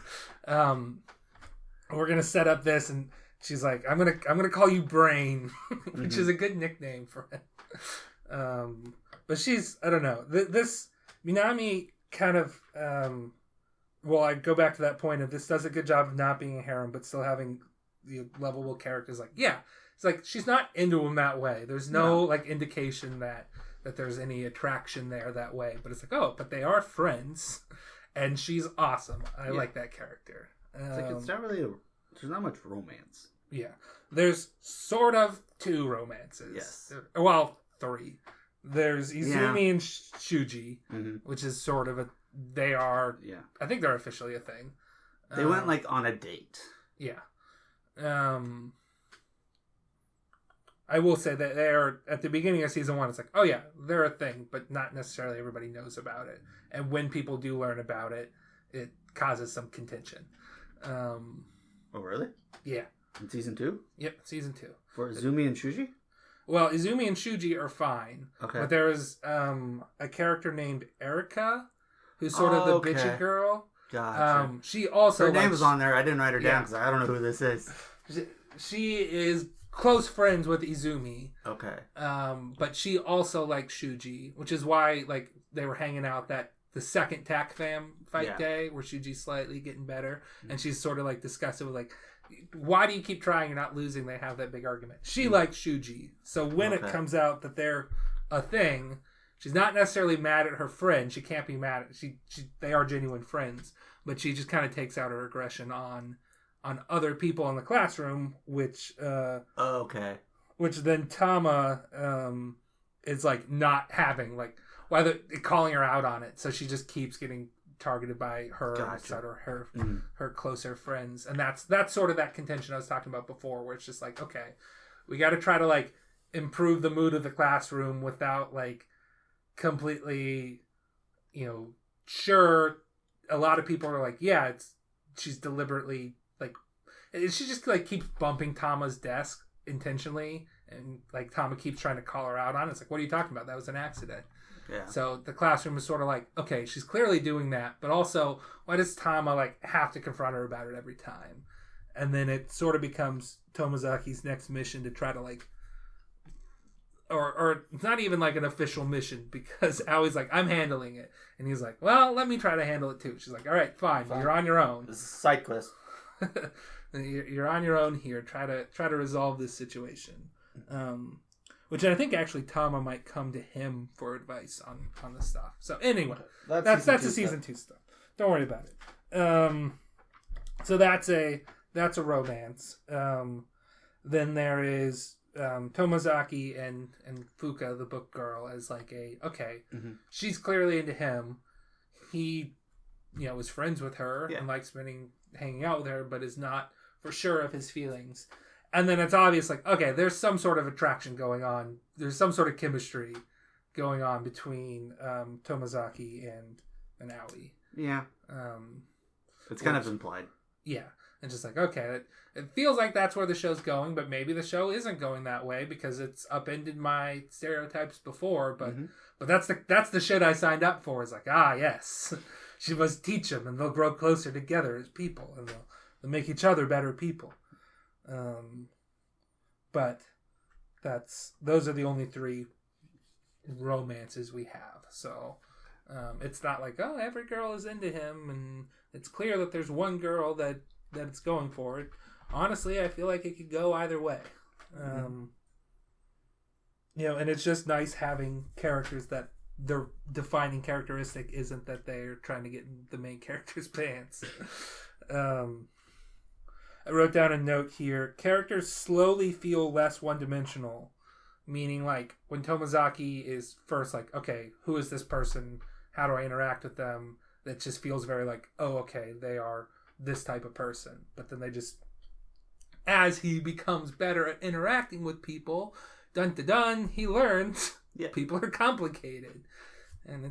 Speaker 2: We're gonna set up this, and she's like, I'm gonna call you Brain, which is a good nickname for him. But she's, I don't know, this Minami kind of. Well, I go back to that point of this does a good job of not being a harem, but still having the lovable characters. Like, yeah, it's like she's not into him that way. There's no like indication that there's any attraction there that way. But it's like, but they are friends, and she's awesome. I like that character.
Speaker 1: It's like it's not really there's not much romance.
Speaker 2: Yeah, there's sort of 2 romances.
Speaker 1: Yes,
Speaker 2: well, 3. There's Izumi and Shuji, which is sort of they are. Yeah, I think they're officially a thing.
Speaker 1: They went like on a date.
Speaker 2: Yeah. I will say that they're at the beginning of season 1. It's like, oh yeah, they're a thing, but not necessarily everybody knows about it. And when people do learn about it, it causes some contention.
Speaker 1: Oh really?
Speaker 2: Yeah.
Speaker 1: In season 2?
Speaker 2: Yep, season 2.
Speaker 1: For Izumi and Shuji?
Speaker 2: Well, Izumi and Shuji are fine.
Speaker 1: Okay.
Speaker 2: But there is a character named Erika, who's sort of the bitchy girl.
Speaker 1: Gotcha.
Speaker 2: She also...
Speaker 1: Her name was on there. I didn't write her down because I don't know who this is.
Speaker 2: She is close friends with Izumi.
Speaker 1: Okay.
Speaker 2: But she also likes Shuji, which is why like they were hanging out the second TAC fam fight day where Shuji's slightly getting better, and she's sort of like discussing with like, why do you keep trying? You're not losing. They have that big argument. She likes Shuji, so when it comes out that they're a thing, she's not necessarily mad at her friend. She can't be mad at they are genuine friends, but she just kind of takes out her aggression on other people in the classroom, which which then Tama is like not having like why they're calling her out on it, so she just keeps getting targeted by her her closer friends, and that's sort of that contention I was talking about before, where it's just like, okay, we got to try to like improve the mood of the classroom without like completely, sure, a lot of people are like, yeah, she's deliberately like, she just like keeps bumping Tama's desk intentionally, and like Tama keeps trying to call her out on it. It's like, what are you talking about? That was an accident. Yeah. So the classroom is sort of like, okay, she's clearly doing that, but also, why does Tama like have to confront her about it every time? And then it sort of becomes Tomozaki's next mission to try to like, or it's not even like an official mission, because Aoi's like, I'm handling it, and he's like, well, let me try to handle it too. She's like, all right, fine. You're on your own.
Speaker 1: This is a side quest.
Speaker 2: You're on your own here. Try to resolve this situation. Which I think actually Tama might come to him for advice on this stuff. So anyway, that's the season 2 stuff. Don't worry about it. So that's a romance. Then there is Tomozaki and Fuka, the book girl, as like she's clearly into him. He, was friends with her and likes hanging out with her, but is not for sure of his feelings. And then it's obvious, like, okay, there's some sort of attraction going on. There's some sort of chemistry going on between Tomozaki and Aoi.
Speaker 1: Yeah. It's kind of implied.
Speaker 2: Yeah. And just like, okay, it feels like that's where the show's going, but maybe the show isn't going that way because it's upended my stereotypes before. But but that's the shit I signed up for. It's like, yes, she must teach them, and they'll grow closer together as people, and they'll make each other better people. But those are the only 3 romances we have. So it's not like, every girl is into him, and it's clear that there's one girl that it's going for. Honestly, I feel like it could go either way. and it's just nice having characters that their defining characteristic isn't that they're trying to get in the main character's pants. I wrote down a note here. Characters slowly feel less one-dimensional, meaning like when Tomozaki is first like, okay, who is this person? How do I interact with them? That just feels very like, oh, okay, they are this type of person. But then they just, as he becomes better at interacting with people, dun-dun-dun, he learns people are complicated. And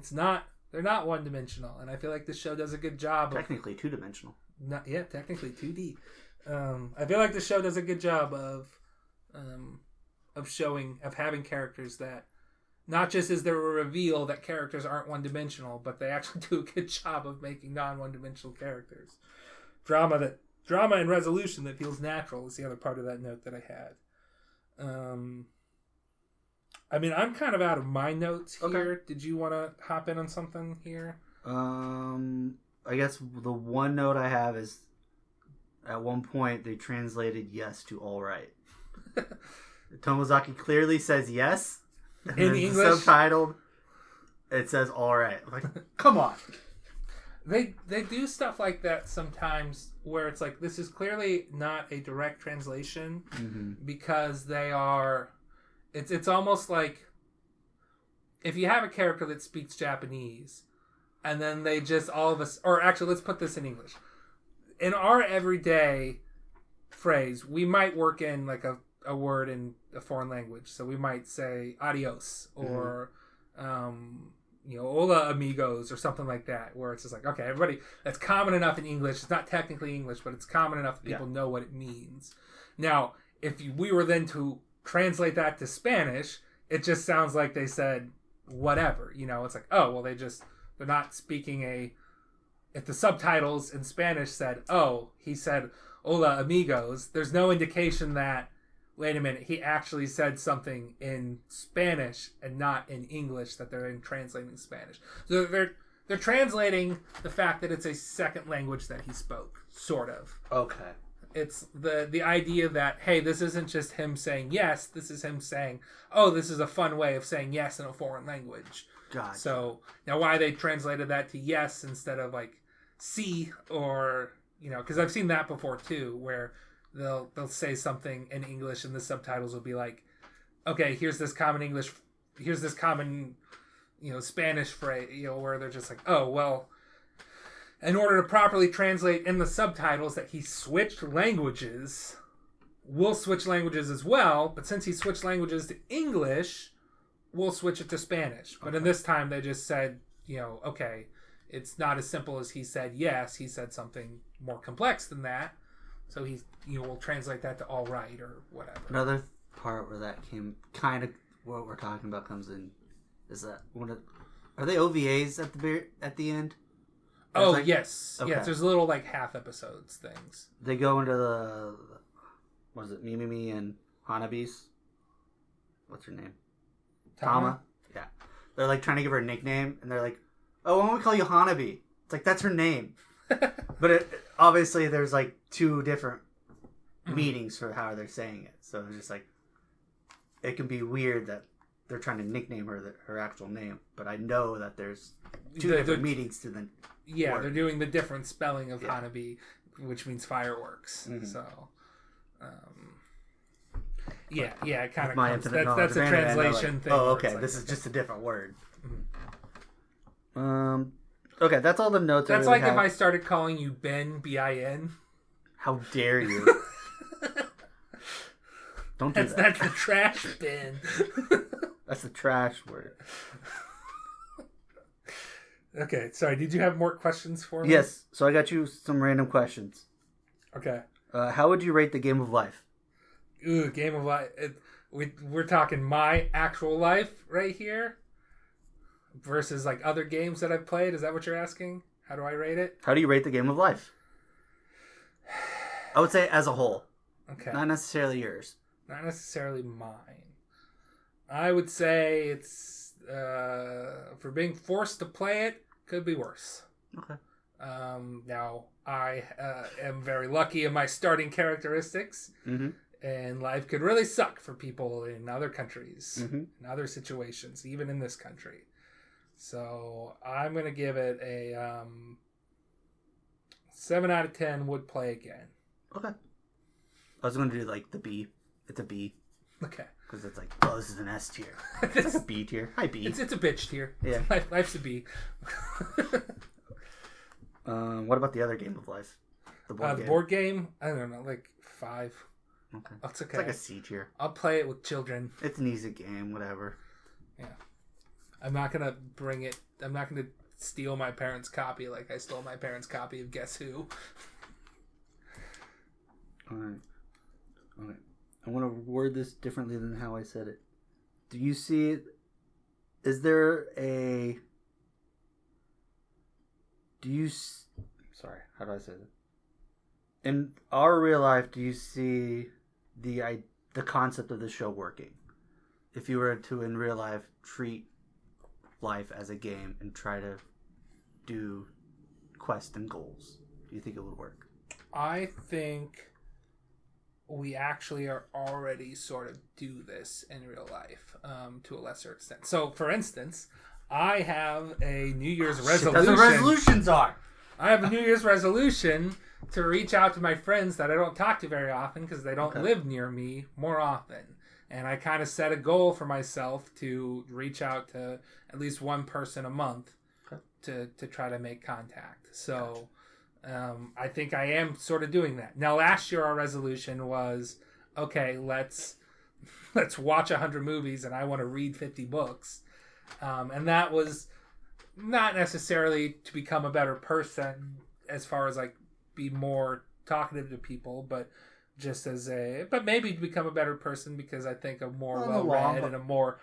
Speaker 2: they're not one-dimensional. And I feel like the show does a good job
Speaker 1: technically two-dimensional.
Speaker 2: Technically 2D. I feel like the show does a good job of having characters that not just is there a reveal that characters aren't one-dimensional, but they actually do a good job of making non-one-dimensional characters. Drama and resolution that feels natural is the other part of that note that I had. I mean, I'm kind of out of my notes here. Okay. Did you want to hop in on something here?
Speaker 1: I guess the one note I have is at one point they translated yes to all right. Tomozaki clearly says yes. And
Speaker 2: in English?
Speaker 1: Subtitled, it says all right. I'm like, come on.
Speaker 2: They do stuff like that sometimes where it's like, this is clearly not a direct translation because they are... It's almost like if you have a character that speaks Japanese and then they just all of us... Or actually, let's put this in English. In our everyday phrase, we might work in like a word in a foreign language. So we might say adios or... hola amigos or something like that, where it's just like, okay, everybody, that's common enough in English. It's not technically English, but it's common enough that people know what it means. Now, if we were then to translate that to Spanish, it just sounds like they said whatever. It's like, oh, well, they're not speaking if the subtitles in Spanish said, oh, he said hola amigos, there's no indication that, wait a minute, he actually said something in Spanish and not in English that they're translating Spanish. So they're translating the fact that it's a second language that he spoke, sort of.
Speaker 1: Okay.
Speaker 2: It's the idea that, hey, this isn't just him saying yes, this is him saying, oh, this is a fun way of saying yes in a foreign language.
Speaker 1: Gotcha.
Speaker 2: So now why they translated that to yes instead of like see or, because I've seen that before too, where they'll say something in English and the subtitles will be like, okay, here's this common Spanish phrase, where they're just like, oh, well, in order to properly translate in the subtitles that he switched languages, we'll switch languages as well, but since he switched languages to English, we'll switch it to Spanish. But in this time, they just said, okay, it's not as simple as he said yes, he said something more complex than that. So we'll translate that to all right or whatever.
Speaker 1: Another part where that came, kind of what we're talking about comes in, is that are they OVAs at the end?
Speaker 2: Oh, yes. Okay. Yes, there's little like half episodes things.
Speaker 1: They go into the what is it, Mimimi and Hanabi's? What's her name? Tama? Yeah. They're like trying to give her a nickname and they're like, oh, why don't we call you Hanabi? It's like, that's her name. But obviously there's like two different meanings for how they're saying it. So it's just like, it can be weird that they're trying to nickname her actual name. But I know that there's two different meanings to the word.
Speaker 2: They're doing the different spelling of Hanabi, which means fireworks. So, it kind of comes. That's a translation thing.
Speaker 1: Oh, okay. This is just a different word. Okay, that's all the notes.
Speaker 2: That's like if I started calling you Ben, B-I-N.
Speaker 1: How dare you? Don't do that.
Speaker 2: That's the trash bin.
Speaker 1: That's the trash word.
Speaker 2: Okay, sorry. Did you have more questions for me?
Speaker 1: Yes. So I got you some random questions.
Speaker 2: Okay.
Speaker 1: How would you rate the Game of Life?
Speaker 2: Ooh, Game of Life. We're talking my actual life right here versus like other games that I've played. Is that what you're asking? How do I rate it?
Speaker 1: How do you rate the Game of Life? I would say as a whole.
Speaker 2: Okay.
Speaker 1: Not necessarily yours.
Speaker 2: Not necessarily mine. I would say it's for being forced to play it, could be worse.
Speaker 1: Okay.
Speaker 2: Now I am very lucky in my starting characteristics, And life could really suck for people in other countries,
Speaker 1: Mm-hmm.
Speaker 2: in other situations, even in this country. So I'm going to give it a 7 out of 10 would play again.
Speaker 1: Okay. I was going to do like the B. It's a B.
Speaker 2: Okay.
Speaker 1: Because it's like, oh, this is an S tier. It's like a B tier. Hi, B.
Speaker 2: It's a bitch tier.
Speaker 1: Yeah.
Speaker 2: Life's a B.
Speaker 1: What about the other game of life? The board game.
Speaker 2: The board game, I don't know, like 5.
Speaker 1: Okay.
Speaker 2: That's okay.
Speaker 1: It's like a C tier.
Speaker 2: I'll play it with children.
Speaker 1: It's an easy game, whatever.
Speaker 2: Yeah. I'm not going to bring it. I'm not going to steal my parents' copy like I stole my parents' copy of Guess Who.
Speaker 1: Alright. Okay. I want to word this differently than how I said it. Do you see it? Is there a... Sorry, how do I say that? In our real life, do you see the concept of the show working? If you were to, in real life, treat life as a game and try to do quests and goals, do you think it would work?
Speaker 2: I think we actually are already sort of do this in real life to a lesser extent. So, for instance, I have a New Year's resolution.
Speaker 1: That's what resolutions are.
Speaker 2: I have a New Year's resolution to reach out to my friends that I don't talk to very often because they don't live near me more often. And I kind of set a goal for myself to reach out to at least one person a month to try to make contact. So I think I am sort of doing that. Now, last year our resolution was, okay, let's watch 100 movies and I want to read 50 books. And that was not necessarily to become a better person as far as like be more talkative to people, but just as but maybe to become a better person because I think a more well-read and a more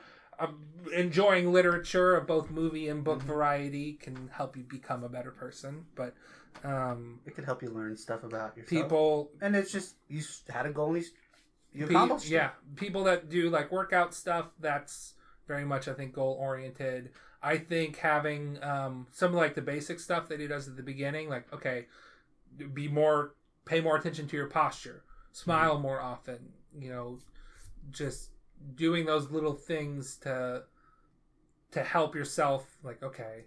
Speaker 2: enjoying literature of both movie and book variety can help you become a better person. But
Speaker 1: it could help you learn stuff about yourself.
Speaker 2: People,
Speaker 1: and it's just you had a goal and you accomplished it.
Speaker 2: Yeah, people that do like workout stuff, that's very much I think goal oriented. I think having some like the basic stuff that he does at the beginning, like okay, pay more attention to your posture, smile more often, just doing those little things to help yourself, like okay,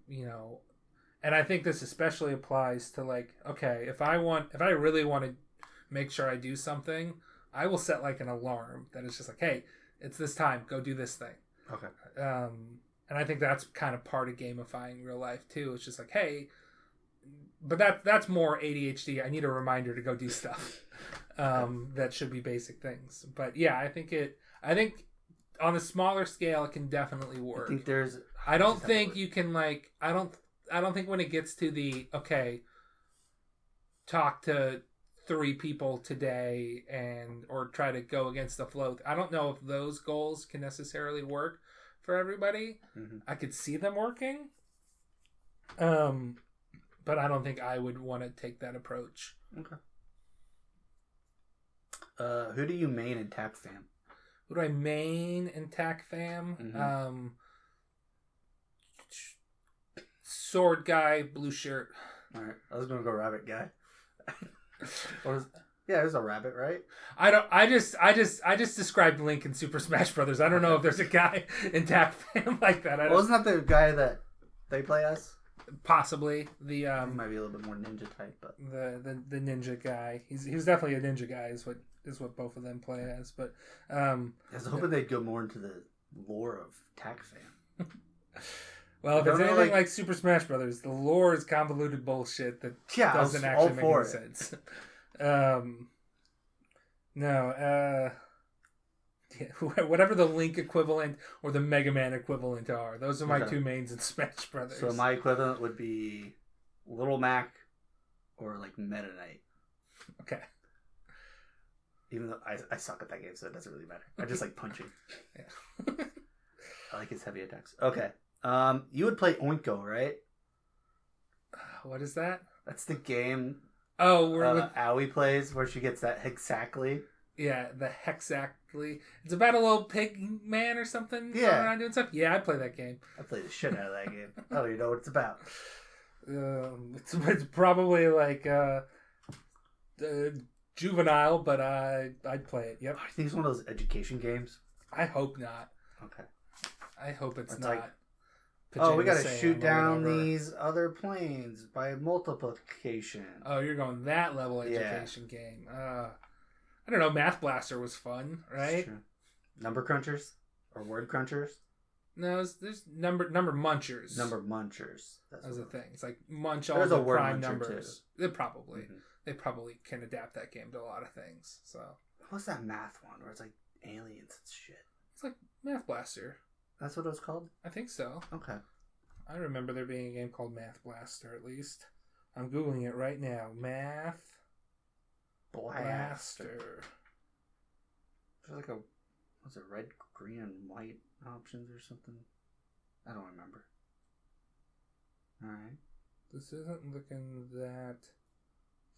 Speaker 2: and I think this especially applies to like, okay, if I really want to make sure I do something, I will set like an alarm that is just like, hey, it's this time, go do this thing.
Speaker 1: Okay.
Speaker 2: And I think that's kind of part of gamifying real life too. It's just like, hey, but that's more ADHD. I need a reminder to go do stuff. That should be basic things. But yeah, I think on a smaller scale it can definitely work. I don't think you can like I don't think when it gets to the okay, talk to 3 people today or try to go against the flow. I don't know if those goals can necessarily work for everybody. Mm-hmm. I could see them working. But I don't think I would want to take that approach.
Speaker 1: Okay. Who do you main in TAC Fam?
Speaker 2: Who do I main in TAC Fam?
Speaker 1: Mm-hmm.
Speaker 2: Sword guy, blue shirt.
Speaker 1: All right, I was gonna go rabbit guy. Yeah, there's a rabbit, right?
Speaker 2: I just described Link in Super Smash Brothers. I don't know if there's a guy in TAC Fam like that.
Speaker 1: Wasn't that the guy that they play as?
Speaker 2: Possibly
Speaker 1: he might be a little bit more ninja type, but
Speaker 2: the ninja guy. He's definitely a ninja guy. Is what both of them play as. But
Speaker 1: I was hoping they'd go more into the lore of TAC Fam.
Speaker 2: Well, if it's anything like Super Smash Brothers, the lore is convoluted bullshit that doesn't actually make any sense. Whatever the Link equivalent or the Mega Man equivalent are, those are my 2 mains in Smash Brothers.
Speaker 1: So my equivalent would be Little Mac or like Meta Knight.
Speaker 2: Okay.
Speaker 1: Even though I suck at that game, so it doesn't really matter. I just like punching.
Speaker 2: Yeah.
Speaker 1: I like his heavy attacks. Okay. You would play Oinko, right?
Speaker 2: What is that?
Speaker 1: That's the game.
Speaker 2: Oh, where
Speaker 1: Aoi plays, where she gets that hexactly.
Speaker 2: Yeah, the hexactly. It's about a little pig man or something.
Speaker 1: Yeah,
Speaker 2: around doing stuff. Yeah, I play that game.
Speaker 1: I played the shit out of that game. I don't even know what it's about.
Speaker 2: It's probably like juvenile, but I'd play it. Yep.
Speaker 1: I think it's one of those education games.
Speaker 2: I hope not.
Speaker 1: Okay.
Speaker 2: I hope it's
Speaker 1: It's
Speaker 2: not.
Speaker 1: like, oh, we gotta
Speaker 2: Sam
Speaker 1: shoot
Speaker 2: or
Speaker 1: down
Speaker 2: whatever.
Speaker 1: these other planes by multiplication.
Speaker 2: Oh, you're going that level education game. I don't know. Math Blaster was fun, right?
Speaker 1: True. Number crunchers or word crunchers.
Speaker 2: No, there's number munchers.
Speaker 1: Number munchers.
Speaker 2: That's a thing. It's like munch all
Speaker 1: There's
Speaker 2: the
Speaker 1: a word
Speaker 2: prime
Speaker 1: muncher,
Speaker 2: numbers. They probably
Speaker 1: Mm-hmm.
Speaker 2: they probably can adapt that game to a lot of things. So
Speaker 1: What's that math one where it's like aliens and shit?
Speaker 2: it's like Math Blaster.
Speaker 1: That's what it was called?
Speaker 2: I think so.
Speaker 1: Okay.
Speaker 2: I remember there being a game called Math Blaster, at least. I'm Googling it right now. Math Blaster.
Speaker 1: There's like a, was it red, green, and white options or something? I don't remember. Alright.
Speaker 2: This isn't looking that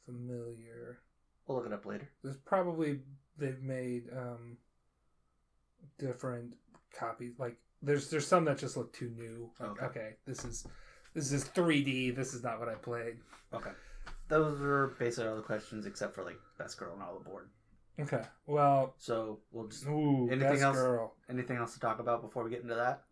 Speaker 2: familiar.
Speaker 1: We'll look it up later.
Speaker 2: There's probably, they've made different copies. Like, there's some that just look too new. Like, okay, this is 3D. This is not what I played.
Speaker 1: Okay. Those were basically all the questions except for like best girl and all the board.
Speaker 2: Okay, well,
Speaker 1: So we'll just
Speaker 2: anything
Speaker 1: best
Speaker 2: else?
Speaker 1: girl. Anything else to talk about before we get into that?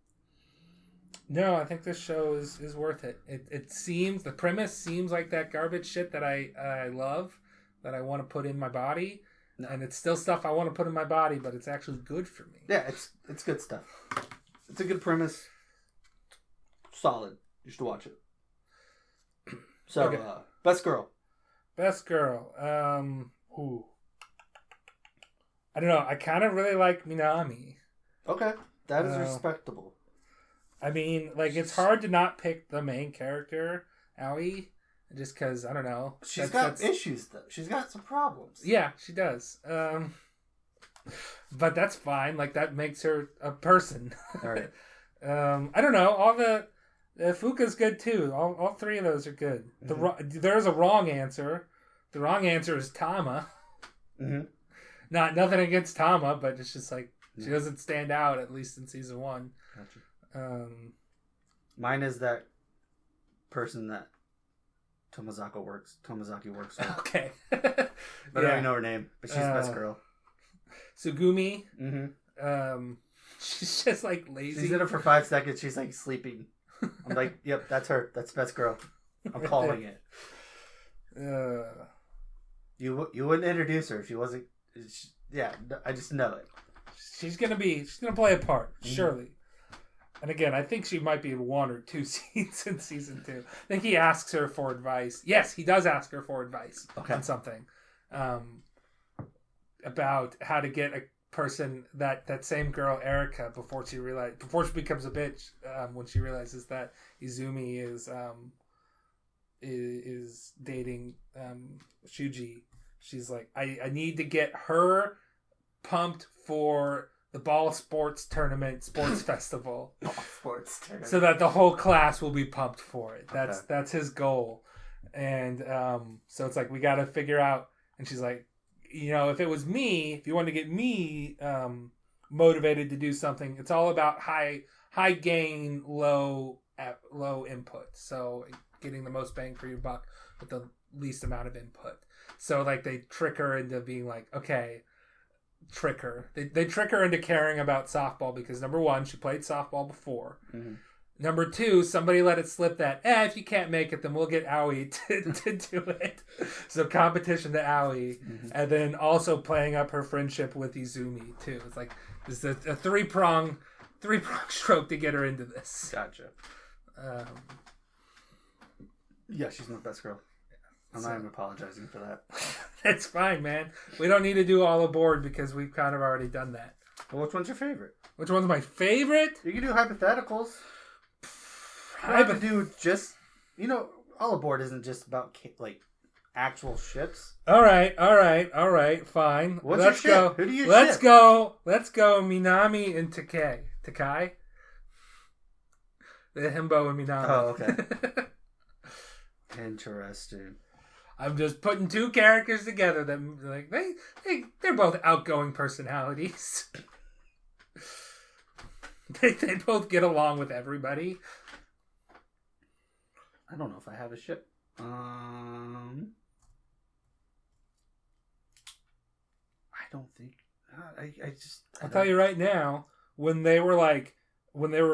Speaker 2: No, I think this show is worth it. It seems, the premise seems like that garbage shit that I love, that I want to put in my body. No. And it's still stuff I want to put in my body, but it's actually good for me.
Speaker 1: Yeah, it's good stuff. It's a good premise. Solid. You should watch it. So,
Speaker 2: okay.
Speaker 1: Best girl.
Speaker 2: Best girl. Ooh. I don't know. I kind of really like Minami.
Speaker 1: Okay. That is respectable.
Speaker 2: I mean, like, it's hard to not pick the main character, Aoi, just because, I don't know.
Speaker 1: She's got issues, though. She's got some problems.
Speaker 2: Yeah, she does. But that's fine. Like, that makes her a person.
Speaker 1: All right.
Speaker 2: I don't know. All the Fuka's good, too. All three of those are good. Mm-hmm. There's a wrong answer. The wrong answer is Tama.
Speaker 1: Mm-hmm.
Speaker 2: Nothing against Tama, but it's just like, she doesn't stand out, at least in season 1.
Speaker 1: Gotcha.
Speaker 2: Mine
Speaker 1: is that person that Tomozaki works with.
Speaker 2: Okay.
Speaker 1: But I don't even know her name, but she's the best girl.
Speaker 2: Sugumi.
Speaker 1: Mm-hmm.
Speaker 2: She's just like lazy.
Speaker 1: She's in it for 5 seconds. She's like sleeping. I'm like, yep, that's her. That's best girl. I'm calling it. You wouldn't introduce her if she wasn't. Yeah, I just know it.
Speaker 2: She's gonna play a part, surely. And again, I think she might be in 1 or 2 scenes in season 2. I think he asks her for advice. Yes, he does ask her for advice on something. About how to get a person, that same girl, Erica, before she becomes a bitch, when she realizes that Izumi is dating Shuji. She's like, I need to get her pumped for the ball sports festival, so that the whole class will be pumped for it. That's his goal. And so it's like, we got to figure out. And she's like, if it was me, if you wanted to get me motivated to do something, it's all about high gain, low input. So getting the most bang for your buck with the least amount of input. So like, they trick her into being like, okay. Trick her. They trick her into caring about softball because, number 1, she played softball before. Mm-hmm. Number 2, somebody let it slip that, if you can't make it, then we'll get Aoi to do it. So competition to Aoi. Mm-hmm. And then also playing up her friendship with Izumi, too. It's like, this is a three-prong stroke to get her into this.
Speaker 1: Gotcha. Yeah, she's my best girl. I'm not even apologizing for that.
Speaker 2: That's fine, man. We don't need to do all aboard because we've kind of already done that.
Speaker 1: Well, which one's your favorite?
Speaker 2: Which one's my favorite?
Speaker 1: You can do hypotheticals. You have to do just, all aboard isn't just about like actual ships.
Speaker 2: All right, fine.
Speaker 1: Let's
Speaker 2: go.
Speaker 1: Who do you
Speaker 2: Let's
Speaker 1: ship?
Speaker 2: go. Minami and Takai. The himbo and Minami.
Speaker 1: Oh, okay. Interesting.
Speaker 2: I'm just putting 2 characters together that like they're both outgoing personalities. they both get along with everybody.
Speaker 1: I don't know if I have a ship. don't think. I just.
Speaker 2: I'll tell you right now, when there were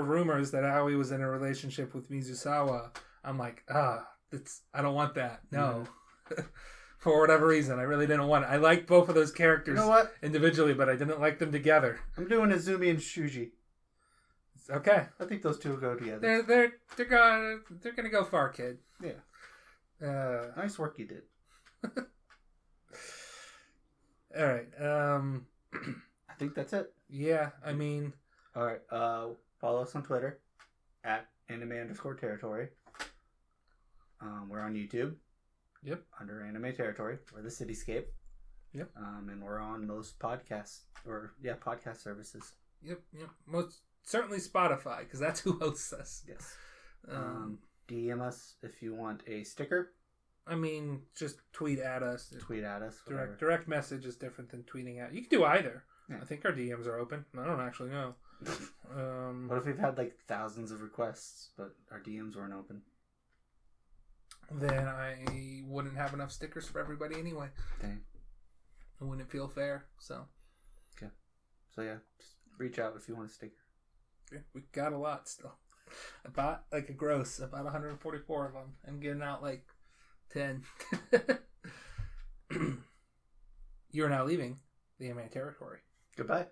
Speaker 2: rumors that Aoi was in a relationship with Mizusawa, I'm like, I don't want that. No. Mm-hmm. For whatever reason, I really didn't want it. I liked both of those characters individually, but I didn't like them together.
Speaker 1: I'm doing Izumi and Shuji.
Speaker 2: Okay.
Speaker 1: I think those two will go together.
Speaker 2: They're gonna go far, kid.
Speaker 1: Yeah. Nice work you did.
Speaker 2: All right.
Speaker 1: I think that's it.
Speaker 2: Yeah, I mean.
Speaker 1: All right. Follow us on Twitter at @anime_territory. We're on YouTube.
Speaker 2: Yep.
Speaker 1: Under Anime Territory. We're the Cityscape.
Speaker 2: Yep.
Speaker 1: And we're on most podcast services.
Speaker 2: Yep. Most certainly Spotify, because that's who hosts us.
Speaker 1: Yes. DM us if you want a sticker.
Speaker 2: I mean, just tweet at us.
Speaker 1: Tweet at us.
Speaker 2: Direct message is different than tweeting at. You can do either.
Speaker 1: Yeah.
Speaker 2: I think our DMs are open. I don't actually know.
Speaker 1: What if we've had like thousands of requests, but our DMs weren't open?
Speaker 2: Then I wouldn't have enough stickers for everybody anyway.
Speaker 1: Dang.
Speaker 2: It wouldn't feel fair. So.
Speaker 1: Okay. So yeah, just reach out if you want a sticker.
Speaker 2: Yeah, we got a lot still. I bought like a gross, about 144 of them. I'm giving out like 10. You're now leaving the Anime Territory.
Speaker 1: Goodbye.